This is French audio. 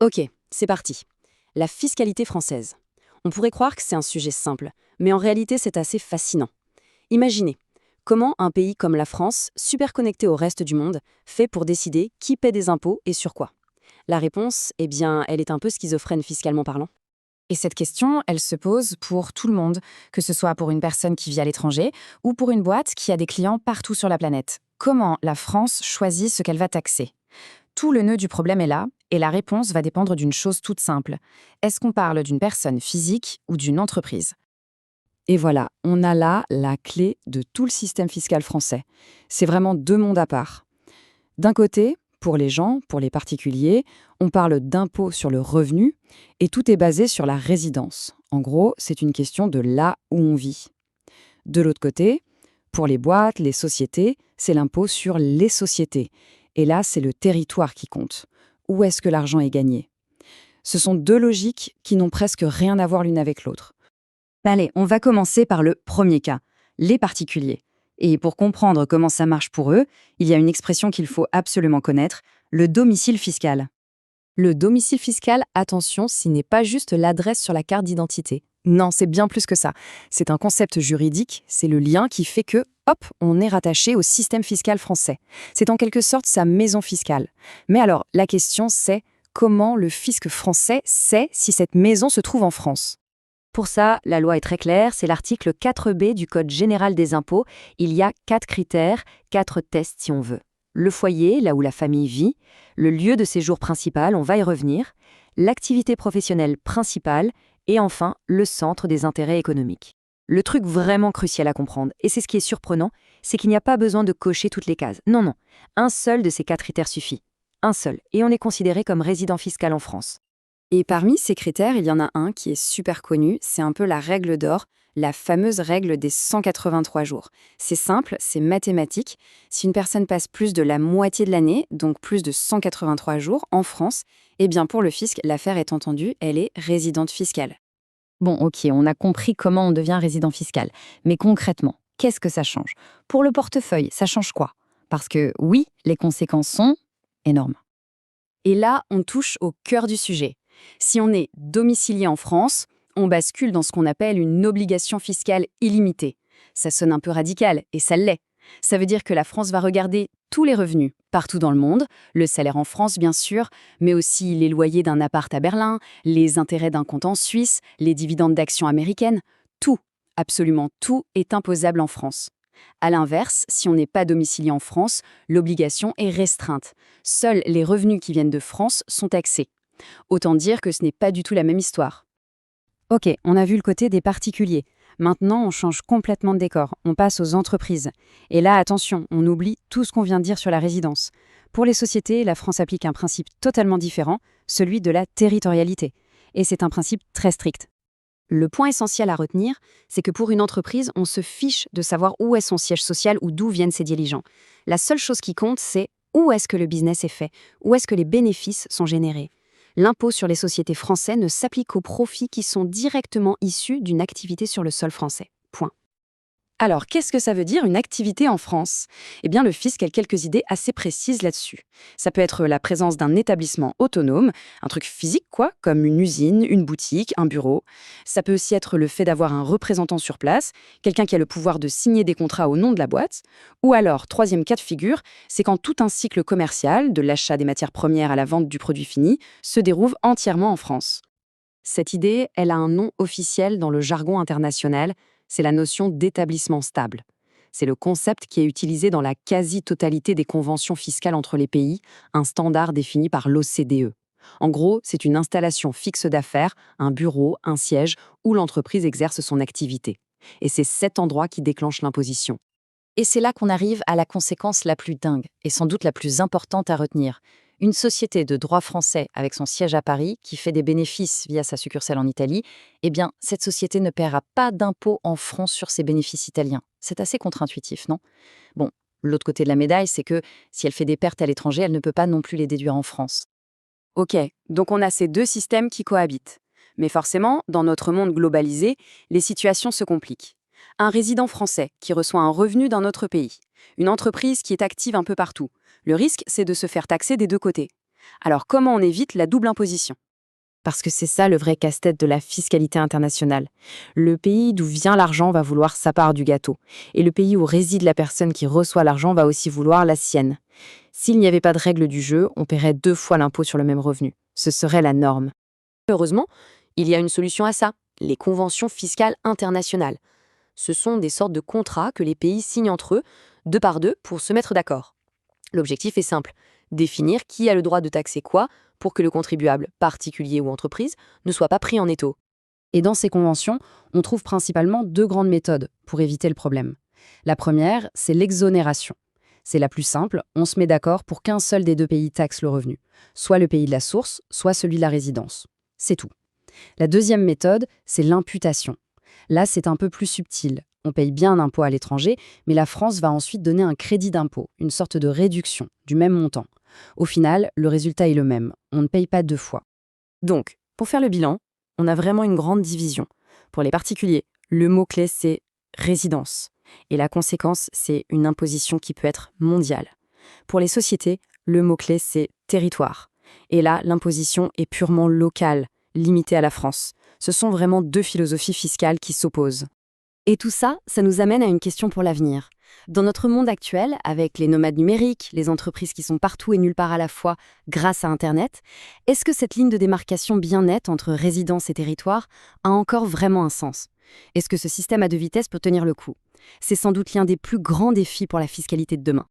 Ok, c'est parti. La fiscalité française. On pourrait croire que c'est un sujet simple, mais en réalité c'est assez fascinant. Imaginez, comment un pays comme la France, super connecté au reste du monde, fait pour décider qui paie des impôts et sur quoi? La réponse, eh bien, elle est un peu schizophrène fiscalement parlant. Et cette question, elle se pose pour tout le monde, que ce soit pour une personne qui vit à l'étranger ou pour une boîte qui a des clients partout sur la planète. Comment la France choisit ce qu'elle va taxer? Tout le nœud du problème est là, et la réponse va dépendre d'une chose toute simple. Est-ce qu'on parle d'une personne physique ou d'une entreprise? Et voilà, on a là la clé de tout le système fiscal français. C'est vraiment deux mondes à part. D'un côté, pour les gens, pour les particuliers, on parle d'impôt sur le revenu et tout est basé sur la résidence. En gros, c'est une question de là où on vit. De l'autre côté, pour les boîtes, les sociétés, c'est l'impôt sur les sociétés. Et là, c'est le territoire qui compte. Où est-ce que l'argent est gagné? Ce sont deux logiques qui n'ont presque rien à voir l'une avec l'autre. Allez, on va commencer par le premier cas, les particuliers. Et pour comprendre comment ça marche pour eux, il y a une expression qu'il faut absolument connaître, le domicile fiscal. Le domicile fiscal, attention, ce n'est pas juste l'adresse sur la carte d'identité. Non, c'est bien plus que ça. C'est un concept juridique, c'est le lien qui fait que, hop, on est rattaché au système fiscal français. C'est en quelque sorte sa maison fiscale. Mais alors, la question c'est, comment le fisc français sait si cette maison se trouve en France? Pour ça, la loi est très claire, c'est l'article 4B du Code général des impôts. Il y a 4 critères, 4 tests si on veut. Le foyer, là où la famille vit, le lieu de séjour principal, on va y revenir, l'activité professionnelle principale, et enfin, le centre des intérêts économiques. Le truc vraiment crucial à comprendre, et c'est ce qui est surprenant, c'est qu'il n'y a pas besoin de cocher toutes les cases. Non, non, un seul de ces 4 critères suffit. Un seul, et on est considéré comme résident fiscal en France. Et parmi ces critères, il y en a un qui est super connu, c'est un peu la règle d'or, la fameuse règle des 183 jours. C'est simple, c'est mathématique. Si une personne passe plus de la moitié de l'année, donc plus de 183 jours en France, eh bien pour le fisc, l'affaire est entendue, elle est résidente fiscale. Bon, ok, on a compris comment on devient résident fiscal. Mais concrètement, qu'est-ce que ça change? Pour le portefeuille, ça change quoi? Parce que oui, les conséquences sont énormes. Et là, on touche au cœur du sujet. Si on est domicilié en France, on bascule dans ce qu'on appelle une obligation fiscale illimitée. Ça sonne un peu radical, et ça l'est. Ça veut dire que la France va regarder tous les revenus, partout dans le monde, le salaire en France bien sûr, mais aussi les loyers d'un appart à Berlin, les intérêts d'un compte en Suisse, les dividendes d'actions américaines, tout, absolument tout est imposable en France. À l'inverse, si on n'est pas domicilié en France, l'obligation est restreinte. Seuls les revenus qui viennent de France sont taxés. Autant dire que ce n'est pas du tout la même histoire. Ok, on a vu le côté des particuliers. Maintenant, on change complètement de décor. On passe aux entreprises. Et là, attention, on oublie tout ce qu'on vient de dire sur la résidence. Pour les sociétés, la France applique un principe totalement différent, celui de la territorialité. Et c'est un principe très strict. Le point essentiel à retenir, c'est que pour une entreprise, on se fiche de savoir où est son siège social ou d'où viennent ses dirigeants. La seule chose qui compte, c'est où est-ce que le business est fait, où est-ce que les bénéfices sont générés. L'impôt sur les sociétés français ne s'applique aux profits qui sont directement issus d'une activité sur le sol français. Point. Alors, qu'est-ce que ça veut dire une activité en France? Eh bien, le fisc a quelques idées assez précises là-dessus. Ça peut être la présence d'un établissement autonome, un truc physique quoi, comme une usine, une boutique, un bureau. Ça peut aussi être le fait d'avoir un représentant sur place, quelqu'un qui a le pouvoir de signer des contrats au nom de la boîte. Ou alors, troisième cas de figure, c'est quand tout un cycle commercial, de l'achat des matières premières à la vente du produit fini, se déroule entièrement en France. Cette idée, elle a un nom officiel dans le jargon international, c'est la notion d'établissement stable. C'est le concept qui est utilisé dans la quasi-totalité des conventions fiscales entre les pays, un standard défini par l'OCDE. En gros, c'est une installation fixe d'affaires, un bureau, un siège, où l'entreprise exerce son activité. Et c'est cet endroit qui déclenche l'imposition. Et c'est là qu'on arrive à la conséquence la plus dingue, et sans doute la plus importante à retenir. Une société de droit français avec son siège à Paris, qui fait des bénéfices via sa succursale en Italie, eh bien, cette société ne paiera pas d'impôt en francs sur ses bénéfices italiens. C'est assez contre-intuitif, non? Bon, l'autre côté de la médaille, c'est que si elle fait des pertes à l'étranger, elle ne peut pas non plus les déduire en France. Ok, donc on a ces deux systèmes qui cohabitent. Mais forcément, dans notre monde globalisé, les situations se compliquent. Un résident français qui reçoit un revenu d'un autre pays. Une entreprise qui est active un peu partout. Le risque, c'est de se faire taxer des deux côtés. Alors comment on évite la double imposition? Parce que c'est ça le vrai casse-tête de la fiscalité internationale. Le pays d'où vient l'argent va vouloir sa part du gâteau, et le pays où réside la personne qui reçoit l'argent va aussi vouloir la sienne. S'il n'y avait pas de règle du jeu, on paierait 2 fois l'impôt sur le même revenu. Ce serait la norme. Heureusement, il y a une solution à ça, les conventions fiscales internationales. Ce sont des sortes de contrats que les pays signent entre eux, deux par deux, pour se mettre d'accord. L'objectif est simple, définir qui a le droit de taxer quoi pour que le contribuable, particulier ou entreprise, ne soit pas pris en étau. Et dans ces conventions, on trouve principalement 2 grandes méthodes pour éviter le problème. La première, c'est l'exonération. C'est la plus simple, on se met d'accord pour qu'un seul des 2 pays taxe le revenu, soit le pays de la source, soit celui de la résidence. C'est tout. La deuxième méthode, c'est l'imputation. Là, c'est un peu plus subtil. On paye bien un impôt à l'étranger, mais la France va ensuite donner un crédit d'impôt, une sorte de réduction du même montant. Au final, le résultat est le même. On ne paye pas 2 fois. Donc, pour faire le bilan, on a vraiment une grande division. Pour les particuliers, le mot-clé, c'est résidence. Et la conséquence, c'est une imposition qui peut être mondiale. Pour les sociétés, le mot-clé, c'est territoire. Et là, l'imposition est purement locale, limitée à la France. Ce sont vraiment 2 philosophies fiscales qui s'opposent. Et tout ça, ça nous amène à une question pour l'avenir. Dans notre monde actuel, avec les nomades numériques, les entreprises qui sont partout et nulle part à la fois grâce à Internet, est-ce que cette ligne de démarcation bien nette entre résidence et territoire a encore vraiment un sens? Est-ce que ce système à 2 vitesses peut tenir le coup? C'est sans doute l'un des plus grands défis pour la fiscalité de demain.